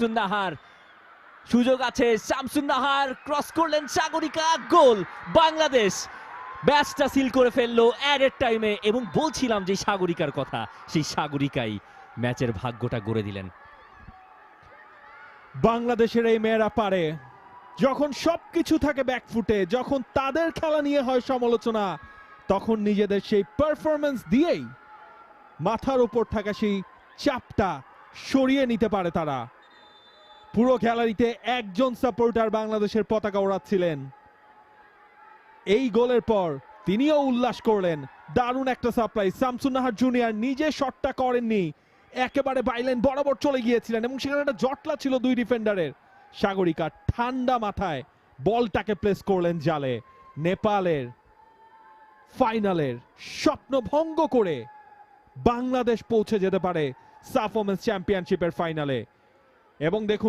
নাহার সুযোগ আছে, শামসুন নাহার ক্রস করলেন, সাগরিকা, গোল। বাংলাদেশ ম্যাচটা সিল করে ফেললো অ্যাডেড টাইমে, এবং বলছিলাম যে সাগরিকার কথা, সেই সাগরিকাই ম্যাচের ভাগ্যটা গড়ে দিলেন। বাংলাদেশের এই মেয়েরা পারে, যখন সবকিছু থাকে ব্যাকফুটে, যখন তাদের খেলা নিয়ে হয় সমালোচনা, তখন নিজেদের সেই পারফরমেন্স দিয়েই মাথার উপর থাকা সেই চাপটা সরিয়ে নিতে পারে তারা। পুরো গ্যালারিতে একজন সাপোর্টার বাংলাদেশের পতাকা ওড়াচ্ছিলেন। এই গোলের পর তিনিও উল্লাস করলেন। দারুণ একটা সারপ্রাইজ। শামসুন নাহার জুনিয়র নিজে শটটা করেননি, একেবারে বাইলেন বরাবর চলে গিয়েছিলেন এবং সেখানে একটা জটলা ছিল দুই ডিফেন্ডারের। সাগরিকা ঠান্ডা মাথায় বলটাকে প্লেস করলেন জালে। নেপালের ফাইনালের স্বপ্ন ভঙ্গ করে বাংলাদেশ পৌঁছে যেতে পারে সাফ ওমেন্স চ্যাম্পিয়নশিপের ফাইনালে। এবং দেখুন